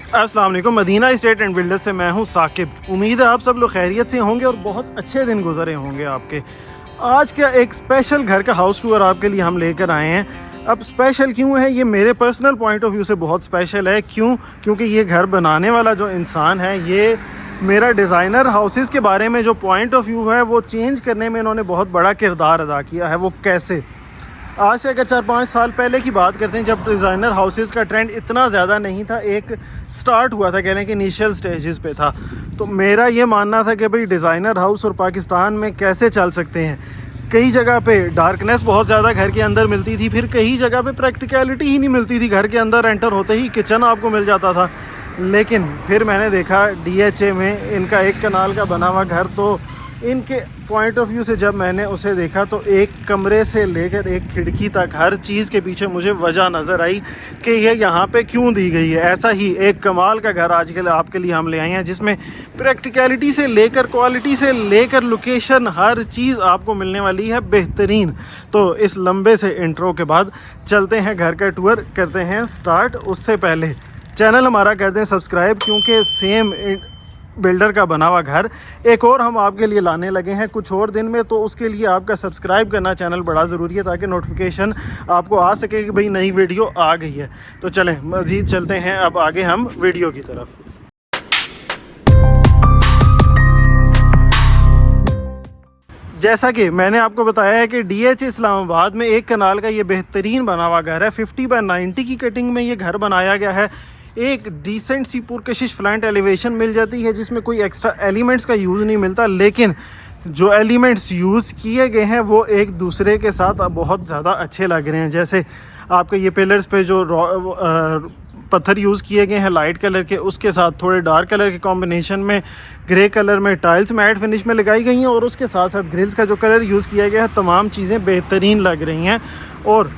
अस्सलाम वालेकुम। Medina estate and builders से मैं हूं साकिब। उम्मीद है आप सब लोग खैरियत से होंगे और बहुत अच्छे दिन गुजरे होंगे आपके। आज का एक स्पेशल घर का हाउस टूर आपके लिए हम लेकर आए हैं। अब स्पेशल क्यों है, ये मेरे पर्सनल पॉइंट ऑफ व्यू से बहुत स्पेशल है। क्योंकि ये घर बनाने वाला जो इंसान है, ये मेरा डिज़ाइनर हाउसेस के बारे में जो पॉइंट ऑफ व्यू है वो चेंज करने में इन्होंने बहुत बड़ा किरदार अदा किया है। वो कैसे? आज से अगर 4-5 साल पहले की बात करते हैं, जब डिज़ाइनर हाउसेस का ट्रेंड इतना ज़्यादा नहीं था, एक स्टार्ट हुआ था, कहने के इनिशियल स्टेजेस पे था, तो मेरा ये मानना था कि भाई डिज़ाइनर हाउस और पाकिस्तान में कैसे चल सकते हैं। कई जगह पे डार्कनेस बहुत ज़्यादा घर के अंदर मिलती थी, फिर कई जगह पे प्रैक्टिकलिटी ही नहीं मिलती थी। घर के अंदर एंटर होते ही किचन आपको मिल जाता था। लेकिन फिर मैंने देखा DHA में इनका 1 कनाल का बना हुआ घर, तो इनके पॉइंट ऑफ व्यू से जब मैंने उसे देखा तो एक कमरे से लेकर एक खिड़की तक हर चीज़ के पीछे मुझे वजह नज़र आई कि ये यहाँ पे क्यों दी गई है। ऐसा ही एक कमाल का घर आज के लिए आपके लिए हम ले आए हैं, जिसमें प्रैक्टिकलिटी से लेकर क्वालिटी से लेकर लोकेशन हर चीज़ आपको मिलने वाली है बेहतरीन। तो इस लंबे से इंट्रो के बाद चलते हैं, घर का टूर करते हैं स्टार्ट। उससे पहले चैनल हमारा कर दें सब्सक्राइब, क्योंकि सेम बिल्डर का बना हुआ घर एक और हम आपके लिए लाने लगे हैं कुछ और दिन में। तो उसके लिए आपका सब्सक्राइब करना चैनल बड़ा ज़रूरी है, ताकि नोटिफिकेशन आपको आ सके कि भाई नई वीडियो आ गई है। तो चलें मज़ीद चलते हैं अब आगे हम वीडियो की तरफ। जैसा कि मैंने आपको बताया है कि DHA इस्लामाबाद में 1 कनाल का ये बेहतरीन बना हुआ घर है। 50x90 की कटिंग में ये घर बनाया गया है। एक डिसेंट सी पुरकशिश फ्रंट एलिवेशन मिल जाती है, जिसमें कोई एक्स्ट्रा एलिमेंट्स का यूज़ नहीं मिलता, लेकिन जो एलिमेंट्स यूज़ किए गए हैं वो एक दूसरे के साथ बहुत ज़्यादा अच्छे लग रहे हैं। जैसे आपके ये पिलर्स पे जो पत्थर यूज़ किए गए हैं लाइट कलर के, उसके साथ थोड़े डार्क कलर के कॉम्बिनेशन में ग्रे कलर में टाइल्स मैट फिनिश में लगाई गई हैं, और उसके साथ साथ ग्रिल्स का जो कलर यूज़ किया गया है, तमाम चीज़ें बेहतरीन लग रही हैं। और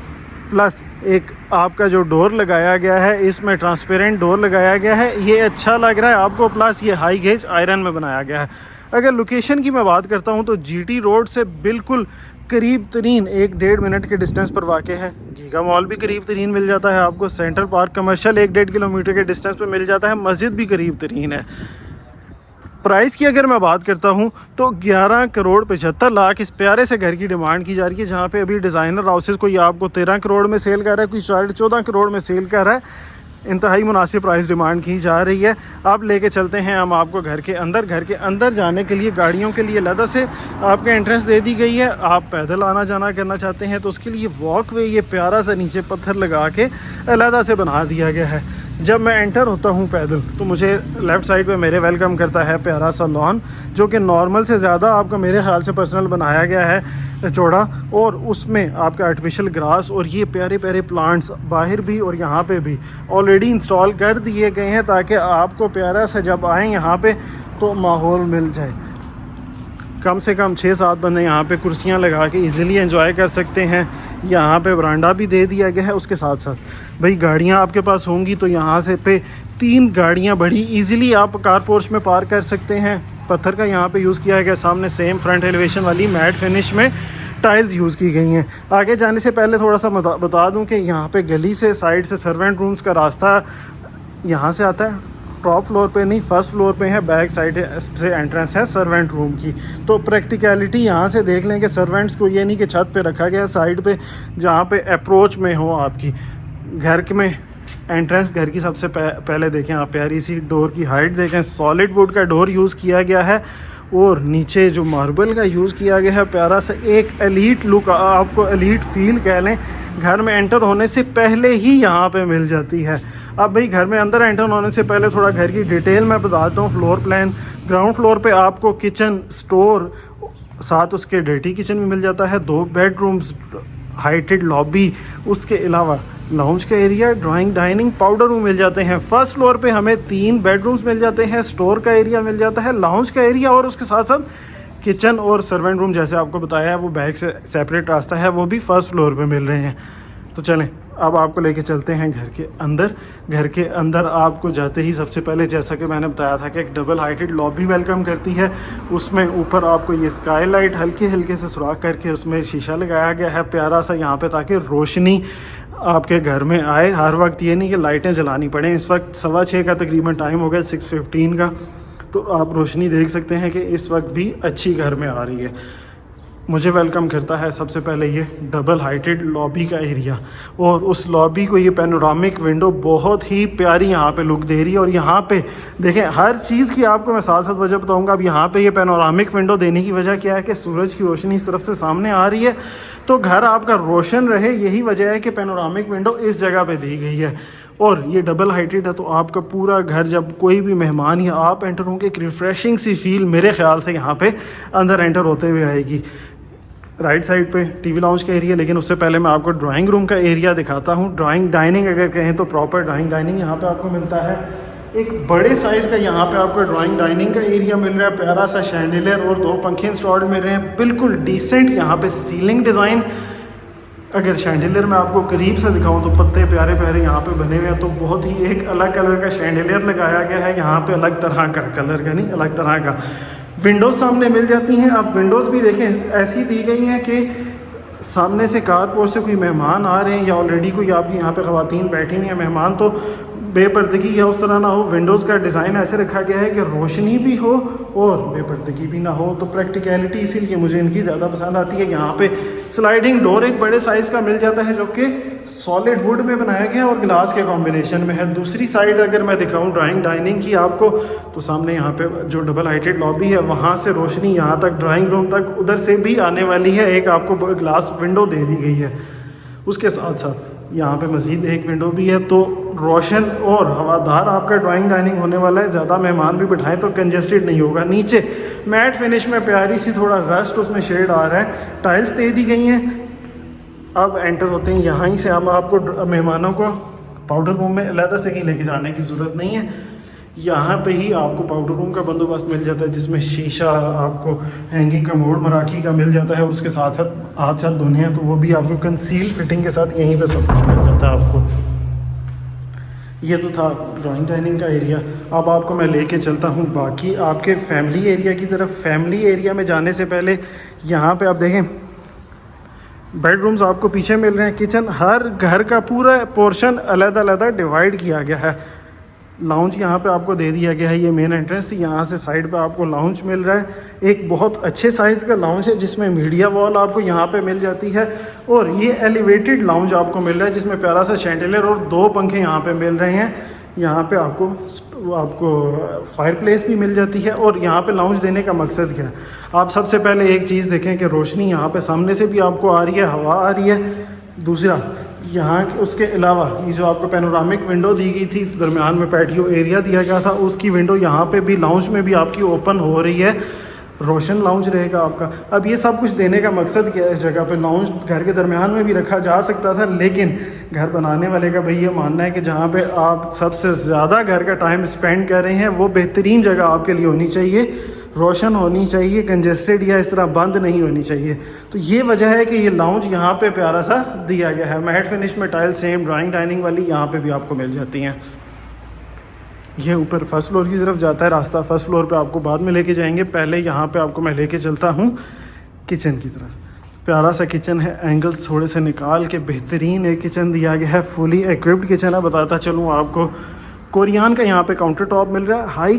प्लस एक आपका जो डोर लगाया गया है, इसमें ट्रांसपेरेंट डोर लगाया गया है, ये अच्छा लग रहा है आपको। प्लस ये हाई गेज आयरन में बनाया गया है। अगर लोकेशन की मैं बात करता हूँ तो GT रोड से बिल्कुल करीब तरीन 1-1.5 मिनट के डिस्टेंस पर वाक़ है। गीगा मॉल भी करीब तरीन मिल जाता है आपको। सेंट्रल पार्क कमर्शियल 1-1.5 किलोमीटर के डिस्टेंस पर मिल जाता है। मस्जिद भी करीब तरीन है। प्राइस की अगर मैं बात करता हूं तो 11 करोड़ 75 लाख इस प्यारे से घर की डिमांड की जा रही है, जहां पे अभी डिज़ाइनर हाउसेस कोई आपको 13 करोड़ में सेल कर रहा है, कोई 14 करोड़ में सेल कर रहा है। इंतहाई मुनासिब प्राइस डिमांड की जा रही है। अब लेके चलते हैं हम आपको घर के अंदर। घर के अंदर जाने के लिए गाड़ियों के लिए अलग से आपको एंट्रेंस दे दी गई है। आप पैदल आना जाना करना चाहते हैं तो उसके लिए वॉक वे ये प्यारा सा नीचे पत्थर लगा के अलग से बना दिया गया है। जब मैं एंटर होता हूं पैदल तो मुझे लेफ़्ट साइड पे मेरे वेलकम करता है प्यारा सा लॉन, जो कि नॉर्मल से ज़्यादा आपका मेरे ख्याल से पर्सनल बनाया गया है चौड़ा, और उसमें आपका आर्टिफिशियल ग्रास और ये प्यारे प्यारे प्लांट्स बाहर भी और यहाँ पे भी ऑलरेडी इंस्टॉल कर दिए गए हैं, ताकि आपको प्यारा सा जब आएँ यहाँ पे तो माहौल मिल जाए। कम से कम 6-7 बंदे यहाँ पे कुर्सियाँ लगा के इजीली एंजॉय कर सकते हैं। यहाँ पे बरांडा भी दे दिया गया है। उसके साथ साथ भाई गाड़ियाँ आपके पास होंगी तो यहाँ से पे 3 गाड़ियाँ बड़ी इजीली आप कार पोर्च में पार्क कर सकते हैं। पत्थर का यहाँ पे यूज़ किया गया। सामने सेम फ्रंट एलिवेशन वाली मैट फिनिश में टाइल्स यूज़ की गई हैं। आगे जाने से पहले थोड़ा सा बता दूँ कि यहाँ पर गली से साइड से सर्वेंट रूम्स का रास्ता यहाँ से आता है। टॉप फ्लोर पे नहीं, फर्स्ट फ्लोर पे है। बैक साइड से एंट्रेंस है सर्वेंट रूम की। तो प्रैक्टिकलिटी यहाँ से देख लें कि सर्वेंट्स को ये नहीं कि छत पे रखा गया, साइड पे जहाँ पे अप्रोच में हो आपकी घर में एंट्रेंस। घर की सबसे पहले देखें आप प्यारी सी डोर की हाइट देखें, सॉलिड वुड का डोर यूज़ किया गया है, और नीचे जो मार्बल का यूज़ किया गया है प्यारा सा एक एलीट लुक, आपको एलीट फील कह लें, घर में एंटर होने से पहले ही यहाँ पे मिल जाती है। अब भाई घर में अंदर एंटर होने से पहले थोड़ा घर की डिटेल मैं बताता हूँ। फ्लोर प्लान, ग्राउंड फ्लोर पे आपको किचन, स्टोर, साथ उसके डर्टी किचन भी मिल जाता है, 2 बेडरूम्स, हाइटेड लॉबी, उसके अलावा लाउंज का area, drawing, dining, powder room मिल जाते हैं। फर्स्ट फ्लोर पे हमें 3 बेडरूम्स मिल जाते हैं, स्टोर का एरिया मिल जाता है, लाउंज का एरिया, और उसके साथ साथ किचन और सर्वेंट रूम जैसे आपको बताया है वो बैक से सेपरेट रास्ता है, वो भी फर्स्ट फ्लोर पे मिल रहे हैं। तो चलें अब आपको लेके चलते हैं घर के अंदर। घर के अंदर आपको जाते ही सबसे पहले जैसा कि मैंने बताया था कि एक डबल हाइटेड लॉबी वेलकम करती है। उसमें ऊपर आपको ये स्काई लाइट हल्के हल्के से सुराख करके उसमें शीशा लगाया गया है प्यारा सा यहाँ पे, ताकि रोशनी आपके घर में आए। हर वक्त ये नहीं कि लाइटें जलानी पड़ें। इस वक्त 6:15 का तकरीबन टाइम हो गया, 6:15 का, तो आप रोशनी देख सकते हैं कि इस वक्त भी अच्छी घर में आ रही है। मुझे वेलकम करता है सबसे पहले ये डबल हाइटेड लॉबी का एरिया, और उस लॉबी को ये पैनोरामिक विंडो बहुत ही प्यारी यहाँ पे लुक दे रही है। और यहाँ पे देखें हर चीज़ की आपको मैं साथ साथ वजह बताऊँगा। अब यहाँ पे ये पैनोरामिक विंडो देने की वजह क्या है कि सूरज की रोशनी इस तरफ से सामने आ रही है, तो घर आपका रोशन रहे, यही वजह है कि पैनोरामिक विंडो इस जगह पर दी गई है। और ये डबल हाइटेड है, तो आपका पूरा घर, जब कोई भी मेहमान या आप एंटर होंगे, एक रिफ़्रेशिंग सी फील मेरे ख्याल से यहाँ पे अंदर एंटर होते हुए आएगी। राइट साइड पे टीवी लाउंज का एरिया, लेकिन उससे पहले मैं आपको ड्राइंग रूम का एरिया दिखाता हूँ। ड्राइंग डाइनिंग अगर कहें तो प्रॉपर ड्राइंग डाइनिंग यहाँ पे आपको मिलता है। एक बड़े साइज़ का यहाँ पे आपको ड्राइंग डाइनिंग का एरिया मिल रहा है, प्यारा सा शैंडिलियर और 2 पंखे इंस्टॉल्ड मिल रहे हैं, बिल्कुल डिसेंट यहाँ पे सीलिंग डिज़ाइन। अगर शैंडिलियर में आपको करीब से दिखाऊं तो पत्ते प्यारे प्यारे यहाँ पे बने हुए हैं, तो बहुत ही एक अलग कलर का शैंडिलियर लगाया गया है यहाँ पे, अलग तरह का, कलर का नहीं, अलग तरह का। विंडोज़ सामने मिल जाती हैं। आप विंडोज़ भी देखें ऐसी दी गई हैं कि सामने से कारपोर्ट से कोई मेहमान आ रहे हैं या ऑलरेडी कोई आपकी यहाँ पे ख़वातीन बैठी हुई हैं मेहमान, तो बेपर्दगी या उस तरह ना हो। विंडोज़ का डिज़ाइन ऐसे रखा गया है कि रोशनी भी हो और बेपर्दगी भी ना हो, तो प्रैक्टिकलिटी इसीलिए मुझे इनकी ज़्यादा पसंद आती है। यहाँ पे स्लाइडिंग डोर एक बड़े साइज़ का मिल जाता है, जो कि सॉलिड वुड में बनाया गया और ग्लास के कॉम्बिनेशन में है। दूसरी साइड अगर मैं दिखाऊँ ड्राइंग डाइनिंग की आपको, तो सामने यहाँ पे जो डबल हाइटेड लॉबी है, वहाँ से रोशनी यहाँ तक ड्राइंग रूम तक उधर से भी आने वाली है। एक आपको ग्लास विंडो दे दी गई है। उसके साथ साथ यहाँ पे मज़ीद एक विंडो भी है, तो रोशन और हवादार आपका ड्राइंग डाइनिंग होने वाला है। ज़्यादा मेहमान भी बिठाएं तो कंजेस्टेड नहीं होगा। नीचे मैट फिनिश में प्यारी सी थोड़ा रस्ट उसमें शेड आ रहा है, टाइल्स दे दी गई हैं। अब एंटर होते हैं यहाँ ही से, अब आपको मेहमानों को पाउडर रूम में अलग से कहीं लेके जाने की ज़रूरत नहीं है। यहाँ पे ही आपको पाउडर रूम का बंदोबस्त मिल जाता है, जिसमें शीशा, आपको हैंगिंग कमोड मराठी का मिल जाता है, और उसके साथ साथ हाथ साथ धोने हैं तो वो भी आपको कंसील फिटिंग के साथ यहीं पे सब कुछ मिल जाता है आपको। ये तो था ड्राइंग डाइनिंग का एरिया। अब आपको मैं लेके चलता हूँ बाकी आपके फैमिली एरिया की तरफ। फैमिली एरिया में जाने से पहले यहाँ पे आप देखें बेडरूम्स आपको पीछे मिल रहे हैं। किचन, हर घर का पूरा पोर्शन अलग अलग डिवाइड किया गया है। लाउंज यहाँ पे आपको दे दिया गया है, ये मेन एंट्रेंस। यहाँ से साइड पे आपको लाउंज मिल रहा है। एक बहुत अच्छे साइज़ का लाउंज है जिसमें मीडिया वॉल आपको यहाँ पे मिल जाती है, और ये एलिवेटेड लाउंज आपको मिल रहा है जिसमें प्यारा सा शैंडिलियर और 2 पंखे यहाँ पे मिल रहे हैं। यहाँ पे आपको फायर प्लेस भी मिल जाती है। और यहाँ पे लाउंज देने का मकसद क्या है, आप सबसे पहले एक चीज़ देखें कि रोशनी यहाँ पे सामने से भी आपको आ रही है, हवा आ रही है। दूसरा, यहाँ उसके अलावा ये जो आपको पैनोरामिक विंडो दी गई थी, दरमियान में पैटियो एरिया दिया गया था, उसकी विंडो यहाँ पे भी लाउंज में भी आपकी ओपन हो रही है। रोशन लाउंज रहेगा आपका। अब ये सब कुछ देने का मकसद क्या है, इस जगह पे लाउंज घर के दरमियान में भी रखा जा सकता था, लेकिन घर बनाने वाले का भाई ये मानना है कि जहाँ पे आप सबसे ज़्यादा घर का टाइम स्पेंड कर रहे हैं वो बेहतरीन जगह आपके लिए होनी चाहिए, रोशन होनी चाहिए, कंजेस्टेड या इस तरह बंद नहीं होनी चाहिए। तो ये वजह है कि ये लाउंज यहाँ पे प्यारा सा दिया गया है। मैट फिनिश में टाइल सेम ड्राइंग डाइनिंग वाली यहाँ पे भी आपको मिल जाती हैं। ये ऊपर फर्स्ट फ्लोर की तरफ जाता है रास्ता। फर्स्ट फ्लोर पे आपको बाद में लेके जाएंगे, पहले यहाँ पे आपको मैं लेके चलता हूँ किचन की तरफ। प्यारा सा किचन है, एंगल्स थोड़े से निकाल के बेहतरीन एक किचन दिया गया है, फुली इक्विप्ड किचन है। बताता चलूँ आपको, कोरियान का यहाँ पे काउंटर टॉप मिल रहा है, हाई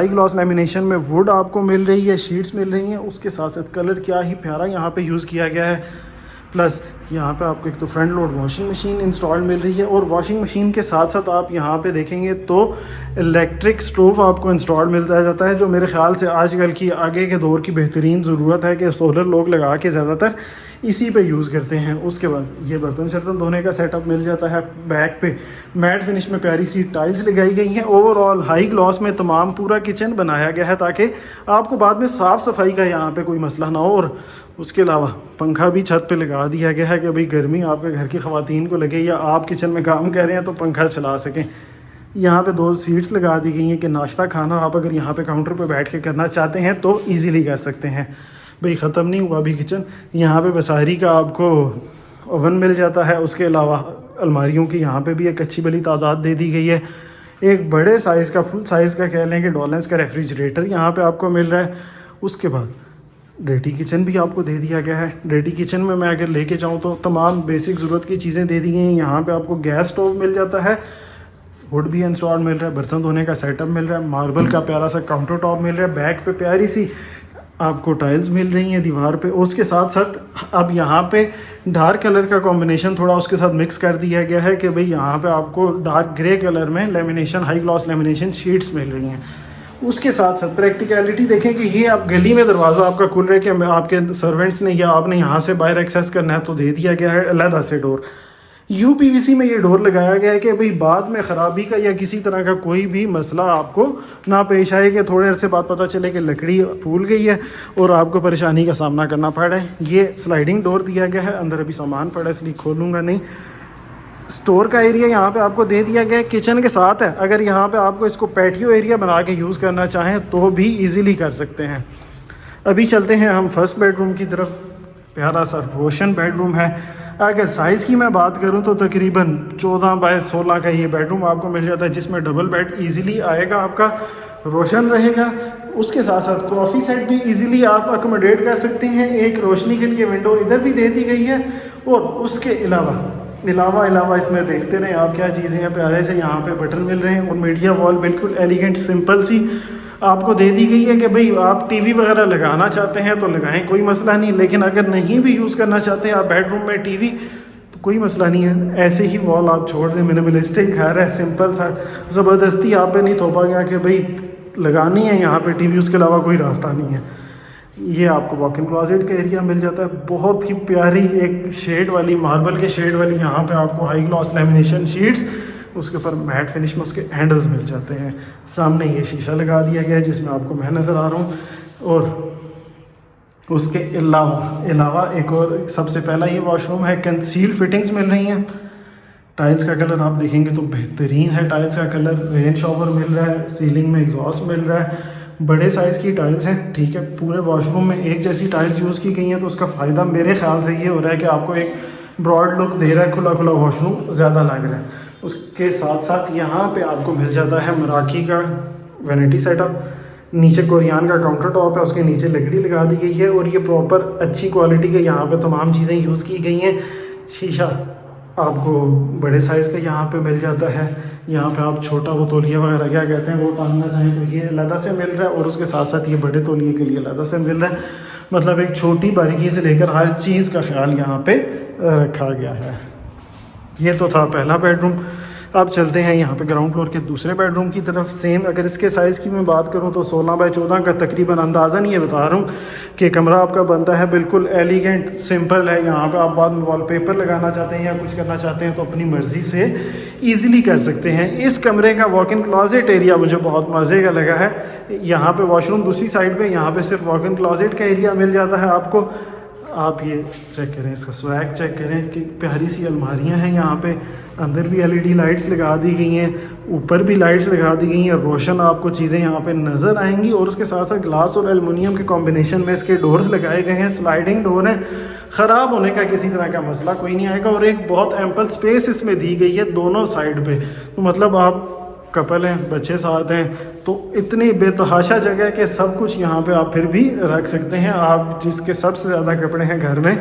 ग्लॉस लैमिनेशन में वुड आपको मिल रही है, शीट्स मिल रही हैं। उसके साथ साथ कलर क्या ही प्यारा यहाँ पे यूज़ किया गया है। प्लस यहाँ पे आपको एक तो front load washing machine installed मिल रही है, और वॉशिंग मशीन के साथ साथ आप यहाँ पे देखेंगे तो इलेक्ट्रिक स्टोव आपको इंस्टॉल मिलता जाता है, जो मेरे ख्याल से आजकल की आगे के दौर की बेहतरीन ज़रूरत है कि सोलर लोग लगा के ज़्यादातर इसी पे यूज़ करते हैं। उसके बाद ये बर्तन शर्तन धोने का सेटअप मिल जाता है। बैक पे मैट फिनिश में प्यारी सी टाइल्स लगाई गई हैं। ओवरऑल हाई ग्लॉस में तमाम पूरा किचन बनाया गया है ताकि आपको बाद में साफ़ सफाई का यहाँ पे कोई मसला ना हो। और उसके अलावा पंखा भी छत पे लगा दिया गया है कि भाई गर्मी आपके घर की ख़वातीन को लगे या आप किचन में काम कर रहे हैं तो पंखा चला सकें। यहाँ पे 2 सीट्स लगा दी गई हैं कि नाश्ता खाना आप अगर यहाँ पे काउंटर पे बैठ के करना चाहते हैं तो इजीली कर सकते हैं। भाई ख़त्म नहीं हुआ अभी किचन। यहाँ पे बसारी का आपको ओवन मिल जाता है। उसके अलावा अलमारियों की यहाँ पे भी एक अच्छी भली तादाद दे दी गई है। एक बड़े साइज़ का, फुल साइज़ का कह लें कि डॉलेंस का रेफ्रिजरेटर यहाँ पे आपको मिल रहा है। उसके बाद डेटी किचन भी आपको दे दिया गया है। डेटी किचन में मैं अगर लेके जाऊँ तो तमाम बेसिक ज़रूरत की चीज़ें दे दी गई हैं। यहाँ पे आपको गैस स्टोव मिल जाता है, वुड भी इंस्टॉल मिल रहा है, बर्तन धोने का सेटअप मिल रहा है, मार्बल का प्यारा सा काउंटर टॉप मिल रहा है, बैक पे प्यारी सी आपको टाइल्स मिल रही हैं दीवार पे। उसके साथ साथ अब यहाँ पे डार्क कलर का कॉम्बिनेशन थोड़ा उसके साथ मिक्स कर दिया गया है कि भाई यहाँ पे आपको डार्क ग्रे कलर में lamination, high gloss lamination sheets मिल रही हैं। उसके साथ साथ प्रैक्टिकलिटी देखें कि ये आप गली में दरवाज़ा आपका खुल रहा है कि आपके सर्वेंट्स ने या आपने यहाँ से बाहर एक्सेस करना है तो दे दिया गया है अलहदा से डोर। यूपीवीसी में ये डोर लगाया गया है कि भाई बाद में ख़राबी का या किसी तरह का कोई भी मसला आपको ना पेश आए कि थोड़े अरसे बाद पता चले कि लकड़ी फूल गई है और आपको परेशानी का सामना करना पड़ रहा है। ये स्लाइडिंग डोर दिया गया है। अंदर अभी सामान पड़ा है इसलिए खोलूँगा नहीं। स्टोर का एरिया यहाँ पे आपको दे दिया गया है, किचन के साथ है। अगर यहाँ पे आपको इसको पैटियो एरिया बना के यूज़ करना चाहें तो भी इजीली कर सकते हैं। अभी चलते हैं हम फर्स्ट बेडरूम की तरफ। प्यारा सा रोशन बेडरूम है। अगर साइज़ की मैं बात करूँ तो तकरीबन 14 बाय 16 का ये बेडरूम आपको मिल जाता है, जिसमें डबल बेड ईजिली आएगा, आपका रोशन रहेगा। उसके साथ साथ कॉफ़ी सेट भी इजीली आप अकोमोडेट कर सकते हैं। एक रोशनी के लिए विंडो इधर भी दे दी गई है। और उसके अलावा इसमें देखते रहें आप क्या चीज़ें हैं। प्यारे से यहाँ पे बटन मिल रहे हैं और मीडिया वॉल बिल्कुल एलिगेंट सिंपल सी आपको दे दी गई है कि भाई आप टीवी वगैरह लगाना चाहते हैं तो लगाएं, कोई मसला नहीं। लेकिन अगर नहीं भी यूज़ करना चाहते हैं आप बेडरूम में टीवी, तो कोई मसला नहीं है, ऐसे ही वॉल आप छोड़ दें। मिनिमलिस्टिक घर है, सिंपल सा, ज़बरदस्ती आप पे नहीं थोपा गया कि भाई लगानी है यहाँ पे टीवी, उसके अलावा कोई रास्ता नहीं है। ये आपको वॉक इन क्लोजेट का एरिया मिल जाता है। बहुत ही प्यारी एक शेड वाली, मार्बल के शेड वाली यहाँ पे आपको हाई ग्लॉस लेमिनेशन शीट्स, उसके ऊपर मैट फिनिश में उसके हैंडल्स मिल जाते हैं। सामने ये शीशा लगा दिया गया है जिसमें आपको मैं नज़र आ रहा हूँ। और उसके अलावा एक और सबसे पहला ये वॉशरूम है, कंसील फिटिंग्स मिल रही हैं। टाइल्स का कलर आप देखेंगे तो बेहतरीन है। टाइल्स का कलर, रेन शॉवर मिल रहा है, सीलिंग में एग्जॉस्ट मिल रहा है, बड़े साइज़ की टाइल्स हैं। ठीक है, पूरे वॉशरूम में एक जैसी टाइल्स यूज़ की गई हैं तो उसका फ़ायदा मेरे ख्याल से ये हो रहा है कि आपको एक ब्रॉड लुक दे रहा है, खुला खुला वॉशरूम ज़्यादा लग रहा है। उसके साथ साथ यहाँ पे आपको मिल जाता है मराठी का वैनिटी सेटअप। नीचे कोरियान का काउंटर टॉप है, उसके नीचे लकड़ी लगा दी गई है और ये प्रॉपर अच्छी क्वालिटी के यहाँ पे तमाम चीज़ें यूज़ की गई हैं। शीशा आपको बड़े साइज़ का यहाँ पे मिल जाता है। यहाँ पे आप छोटा वो तौलिया वगैरह क्या कहते हैं वो टांगना चाहें तो ये अलग से मिल रहा है और उसके साथ साथ ये बड़े तौलिए के लिए अलग से मिल रहा है। मतलब एक छोटी बारीकी से लेकर हर चीज़ का ख्याल यहाँ पे रखा गया है। ये तो था पहला बेडरूम। अब चलते हैं यहाँ पे ग्राउंड फ्लोर के दूसरे बेडरूम की तरफ। सेम अगर इसके साइज़ की मैं बात करूँ तो 16 बाय 14 का तकरीबन अंदाज़न ये बता रहा हूँ कि कमरा आपका बनता है बिल्कुल एलिगेंट, सिंपल है। यहाँ पे आप बाद में वॉलपेपर लगाना चाहते हैं या कुछ करना चाहते हैं तो अपनी मर्ज़ी से ईज़िली कर सकते हैं। इस कमरे का वॉक इन क्लोजेट एरिया मुझे बहुत मज़े का लगा है। यहाँ पर वॉशरूम दूसरी साइड पर, यहाँ पर सिर्फ वॉक इन क्लोजेट का एरिया मिल जाता है आपको। आप ये चेक करें, इसका स्वैग चेक करें कि प्यारी सी अलमारियां हैं यहाँ पे। अंदर भी एलईडी लाइट्स लगा दी गई हैं, ऊपर भी लाइट्स लगा दी गई हैं। रोशन आपको चीज़ें यहाँ पे नज़र आएंगी। और उसके साथ साथ ग्लास और एल्युमिनियम के कॉम्बिनेशन में इसके डोर्स लगाए गए हैं। स्लाइडिंग डोर है, ख़राब होने का किसी तरह का मसला कोई नहीं आएगा। और एक बहुत एम्पल स्पेस इसमें दी गई है दोनों साइड पर। तो मतलब आप कपल हैं, बच्चे साथ हैं तो इतनी बेतहाशा जगह है कि सब कुछ यहाँ पे आप फिर भी रख सकते हैं। आप जिसके सबसे ज़्यादा कपड़े हैं घर में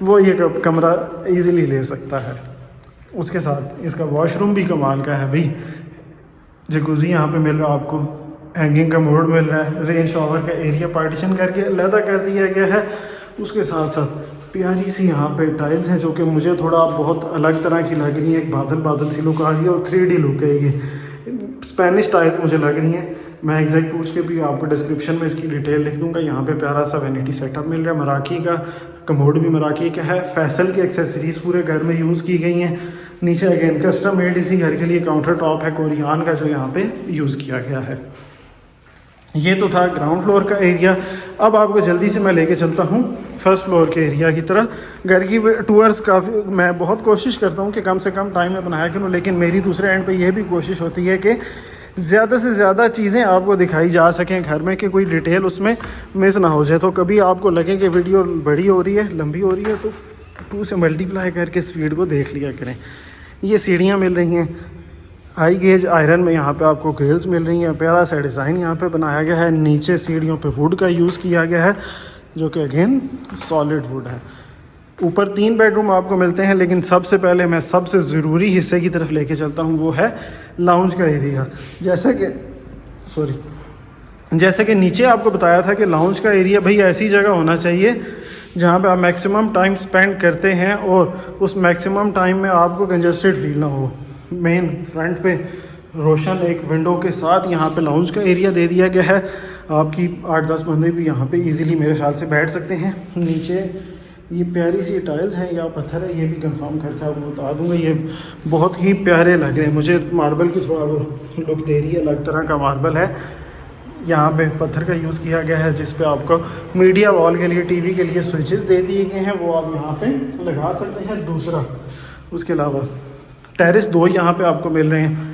वो ये कमरा इजीली ले सकता है। उसके साथ इसका वॉशरूम भी कमाल का है भाई। जकूज़ी यहाँ पे मिल रहा है आपको, हैंगिंग का मोड मिल रहा है, रेन शॉवर का एरिया पार्टीशन करके अलहदा कर दिया गया है। उसके साथ साथ प्यारी सी यहाँ पे टाइल्स हैं जो कि मुझे थोड़ा बहुत अलग तरह की लग रही है। एक बादल सी लुक आ रही है और 3D लुक है। ये स्पेनिश टाइल्स मुझे लग रही हैं। मैं एग्जैक्ट पूछ के भी आपको डिस्क्रिप्शन में इसकी डिटेल लिख दूंगा। यहाँ पे प्यारा सा वैनिटी सेटअप मिल रहा है, मराठी का कमोड भी मराठी का है। फैसल की एक्सेसरीज़ पूरे घर में यूज़ की गई हैं। नीचे अगेन कस्टम मेड इसी घर के लिए काउंटर टॉप है कोरियान का जो यहाँ पे यूज़ किया गया है। ये तो था ग्राउंड फ्लोर का एरिया। अब आपको जल्दी से मैं लेके चलता हूँ फर्स्ट फ्लोर के एरिया की तरह। घर की टूर्स काफ़ी मैं बहुत कोशिश करता हूँ कि कम से कम टाइम में बनाया करूँ, लेकिन मेरी दूसरे एंड पे यह भी कोशिश होती है कि ज़्यादा से ज़्यादा चीज़ें आपको दिखाई जा सकें घर में, कि कोई डिटेल उसमें मिस ना हो जाए। तो कभी आपको लगे कि वीडियो बड़ी हो रही है, लंबी हो रही है, तो 2 से मल्टीप्लाई करके स्पीड को देख लिया करें। ये सीढ़ियाँ मिल रही हैं हाई गेज आयरन में, यहाँ पे आपको ग्रिल्स मिल रही हैं, प्यारा सा डिज़ाइन यहाँ पे बनाया गया है। नीचे सीढ़ियों पे वुड का यूज़ किया गया है जो कि अगेन सॉलिड वुड है। ऊपर 3 बेडरूम आपको मिलते हैं, लेकिन सबसे पहले मैं सबसे ज़रूरी हिस्से की तरफ लेके चलता हूँ, वो है लाउंज का एरिया। जैसे कि नीचे आपको बताया था कि लाउंज का एरिया भाई ऐसी जगह होना चाहिए जहाँ पे आप मैक्सिमम टाइम स्पेंड करते हैं और उस मैक्सिमम टाइम में आपको कंजस्टेड फील ना हो। मेन फ्रंट पे रोशन एक विंडो के साथ यहाँ पे लाउंज का एरिया दे दिया गया है। आपकी 8-10 बंदे भी यहाँ पे इजीली मेरे ख्याल से बैठ सकते हैं। नीचे ये प्यारी सी टाइल्स हैं या पत्थर है, ये भी कंफर्म करके आपको बता दूंगा। ये बहुत ही प्यारे लग रहे हैं मुझे, मार्बल की थोड़ा वो लुक दे रही है, अलग तरह का मार्बल है। यहाँ पे पत्थर का यूज़ किया गया है जिस पे आपको मीडिया वॉल के लिए, टीवी के लिए स्विचेस दे दिए गए हैं, वो आप यहाँ पे लगा सकते हैं। दूसरा उसके अलावा टेरेस 2 यहाँ पे आपको मिल रहे हैं।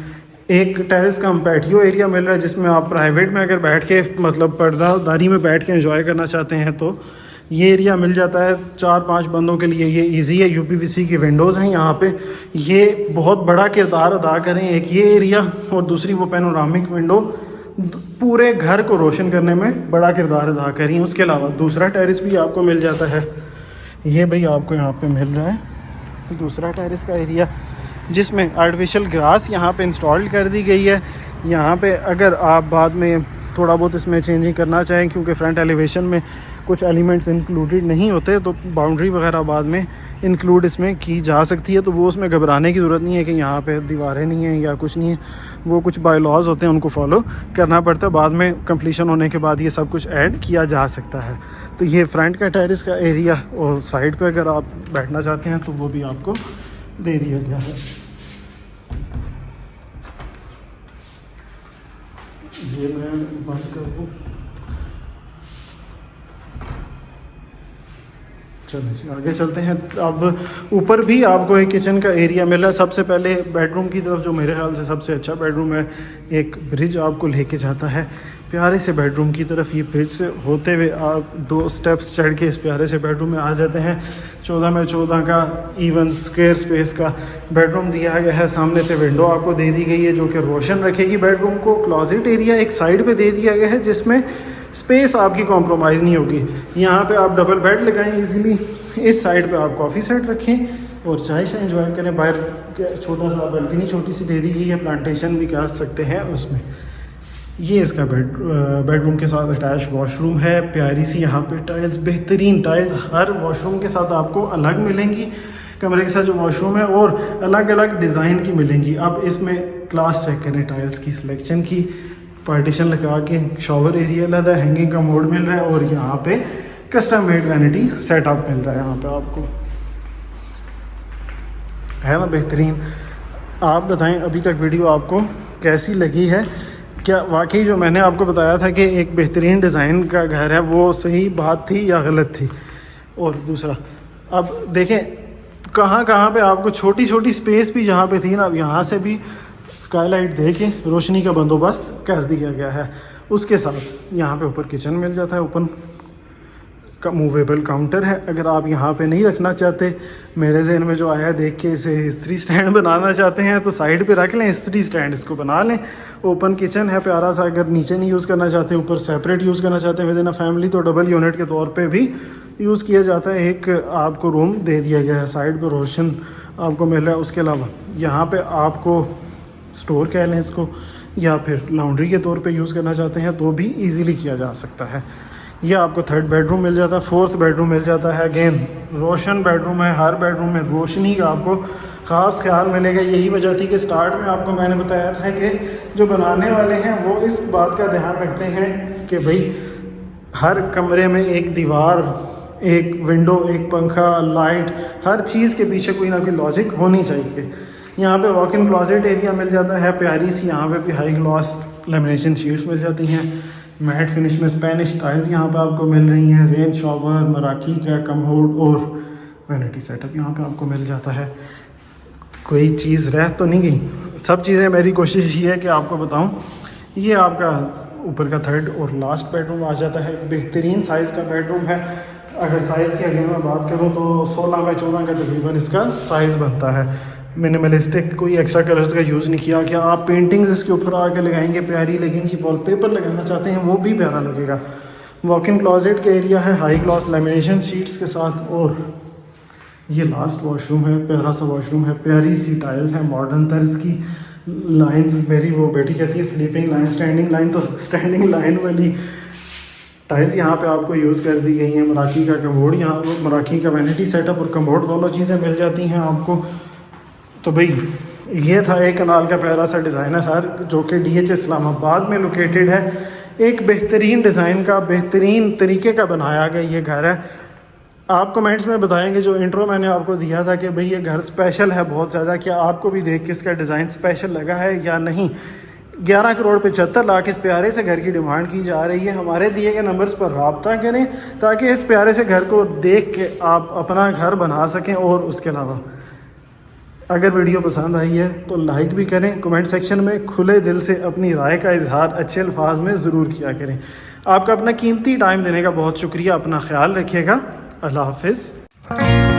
एक टेरेस का पैटियो एरिया मिल रहा है जिसमें आप प्राइवेट में अगर बैठ के मतलब पर्दादारी में बैठ के एंजॉय करना चाहते हैं तो ये एरिया मिल जाता है। 4-5 बंदों के लिए ये इजी है। यूपीवीसी की विंडोज़ हैं यहाँ पे, ये बहुत बड़ा किरदार अदा करें। एक ये एरिया और दूसरी वो पैनोरामिक विंडो पूरे घर को रोशन करने में बड़ा किरदार अदा करें। उसके अलावा दूसरा टेरेस भी आपको मिल जाता है। ये भाई आपको यहाँ पे मिल रहा है दूसरा टेरेस का एरिया जिसमें आर्टिफिशियल ग्रास यहाँ पे इंस्टॉल कर दी गई है। यहाँ पे अगर आप बाद में थोड़ा बहुत इसमें चेंजिंग करना चाहें, क्योंकि फ्रंट एलिवेशन में कुछ एलिमेंट्स इंक्लूडेड नहीं होते, तो बाउंड्री वगैरह बाद में इंक्लूड इसमें की जा सकती है। तो वो उसमें घबराने की ज़रूरत नहीं है कि यहाँ पे दीवारें नहीं हैं या कुछ नहीं है। वो कुछ बाय लॉज होते हैं, उनको फॉलो करना पड़ता है। बाद में कंप्लीशन होने के बाद ये सब कुछ ऐड किया जा सकता है। तो ये फ्रंट का टेरेस का एरिया और साइड पर अगर आप बैठना चाहते हैं तो वो भी आपको दे दिया गया है। ये मैं बंद कर दूँ। चलिए आगे चलते हैं। अब ऊपर भी आपको एक किचन का एरिया मिल रहा है। सबसे पहले बेडरूम की तरफ, जो मेरे ख्याल से सबसे अच्छा बेडरूम है, एक ब्रिज आपको लेके जाता है प्यारे से बेडरूम की तरफ। ये ब्रिज से होते हुए आप 2 स्टेप्स चढ़ के इस प्यारे से बेडरूम में आ जाते हैं। 14x14 का इवन स्क्वायर स्पेस का बेडरूम दिया गया है। सामने से विंडो आपको दे दी गई है जो कि रोशन रखेगी बेडरूम को। क्लॉजेट एरिया एक साइड पे दे दिया गया है जिसमें स्पेस आपकी कॉम्प्रोमाइज़ नहीं होगी। यहाँ पे आप डबल बेड लगाएं इजीली। इस साइड पे आप कॉफ़ी सेट रखें और चाय से एंजॉय करें। बाहर छोटा सा बालकनी छोटी सी दे दी गई है, प्लांटेशन भी कर सकते हैं उसमें। ये इसका बेडरूम के साथ अटैच वॉशरूम है। प्यारी सी यहाँ पे टाइल्स, बेहतरीन टाइल्स हर वॉशरूम के साथ आपको अलग मिलेंगी। कमरे के साथ जो वॉशरूम है और अलग अलग डिज़ाइन की मिलेंगी। अब इसमें क्लास चेक करें टाइल्स की सिलेक्शन की। पार्टीशन लगा के शॉवर एरिया अलग है, हैंगिंग का मोड मिल रहा है और यहाँ पे कस्टम मेड वैनिटी सेटअप मिल रहा है। यहाँ पे आपको है ना बेहतरीन। आप बताएं अभी तक वीडियो आपको कैसी लगी है? क्या वाकई जो मैंने आपको बताया था कि एक बेहतरीन डिज़ाइन का घर है वो सही बात थी या गलत थी? और दूसरा अब देखें कहाँ कहाँ पे आपको छोटी छोटी स्पेस भी जहाँ पे थी ना, अब यहाँ से भी स्काईलाइट दे के रोशनी का बंदोबस्त कर दिया गया है। उसके साथ यहाँ पे ऊपर किचन मिल जाता है, ओपन का मूवेबल काउंटर है। अगर आप यहाँ पे नहीं रखना चाहते, मेरे जहन में जो आया देख के इसे इस्त्री स्टैंड बनाना चाहते हैं तो साइड पे रख लें, इस्त्री स्टैंड इसको बना लें। ओपन किचन है प्यारा सा। अगर नीचे नहीं यूज़ करना चाहते, ऊपर सेपरेट यूज़ करना चाहते हैं विद इन अ फैमिली, तो डबल यूनिट के तौर पे भी यूज़ किया जाता है। एक आपको रूम दे दिया गया है, साइड पर रोशन आपको मिल रहा है। उसके अलावा यहाँ पर आपको स्टोर कह लें इसको, या फिर लॉन्ड्री के तौर पे यूज़ करना चाहते हैं तो भी इजीली किया जा सकता है। ये आपको 3rd बेडरूम मिल जाता है। 4th बेडरूम मिल जाता है। अगेन रोशन बेडरूम है। हर बेडरूम में रोशनी का आपको ख़ास ख्याल मिलेगा। यही वजह थी कि स्टार्ट में आपको मैंने बताया था कि जो बनाने वाले हैं वो इस बात का ध्यान रखते हैं कि भाई हर कमरे में एक दीवार, एक विंडो, एक पंखा, लाइट, हर चीज़ के पीछे कोई ना कोई लॉजिक होनी चाहिए। यहाँ पे वॉक इन क्लॉजेट एरिया मिल जाता है प्यारी सी। यहाँ पे भी हाई ग्लॉस लेमिनेशन शीट्स मिल जाती हैं। मैट फिनिश में स्पेनिश टाइल्स यहाँ पे आपको मिल रही हैं। रेन शॉवर, मराठी का कमोड और वैनिटी सेटअप यहाँ पे आपको मिल जाता है। कोई चीज़ रह तो नहीं गई, सब चीज़ें मेरी कोशिश ये है कि आपको बताऊँ। ये आपका ऊपर का 3rd और लास्ट बेडरूम आ जाता है। बेहतरीन साइज़ का बेडरूम है। अगर साइज़ की अगर मैं बात करूं तो 16 बाई 14 का तकरीबन इसका साइज़ बनता है। मिनिमलिस्टिक, कोई एक्स्ट्रा कलर्स का यूज़ नहीं किया। क्या आप पेंटिंग्स इसके ऊपर आके लगाएंगे प्यारी लगेंगी, वॉलपेपर लगाना चाहते हैं वो भी प्यारा लगेगा। वॉक इन क्लोजेट का एरिया है हाई ग्लॉस लेमिनेशन शीट्स के साथ। और ये लास्ट वॉशरूम है, प्यारा सा वॉशरूम है, प्यारी सी टाइल्स हैं मॉडर्न तर्ज की। लाइंस मेरी वो बेटी कहती है स्लीपिंग लाइन, स्टैंडिंग लाइन, तो स्टैंडिंग लाइन वाली टाइल्स यहाँ पे आपको यूज़ कर दी गई हैं। मराठी का कमोड, यहाँ मराठी का वैनिटी सेटअप और कमोड दोनों चीज़ें मिल जाती हैं आपको। तो भाई ये था एक कनाल का प्यारा सा डिज़ाइनर घर जो कि DH इस्लामाबाद में लोकेटेड है। एक बेहतरीन डिज़ाइन का, बेहतरीन तरीके का बनाया गया ये घर है। आप कमेंट्स में बताएंगे जो इंट्रो मैंने आपको दिया था कि भाई ये घर स्पेशल है बहुत ज़्यादा, क्या आपको भी देख के इसका डिज़ाइन स्पेशल लगा है या नहीं। 11 करोड़ 75 लाख इस प्यारे से घर की डिमांड की जा रही है। हमारे दिए गए नंबर्स पर रब्ता करें ताकि इस प्यारे से घर को देख के आप अपना घर बना सकें। और उसके अलावा अगर वीडियो पसंद आई है तो लाइक भी करें, कमेंट सेक्शन में खुले दिल से अपनी राय का इजहार अच्छे अल्फाज में ज़रूर किया करें। आपका अपना कीमती टाइम देने का बहुत शुक्रिया। अपना ख्याल रखिएगा। अल्लाह हाफिज़।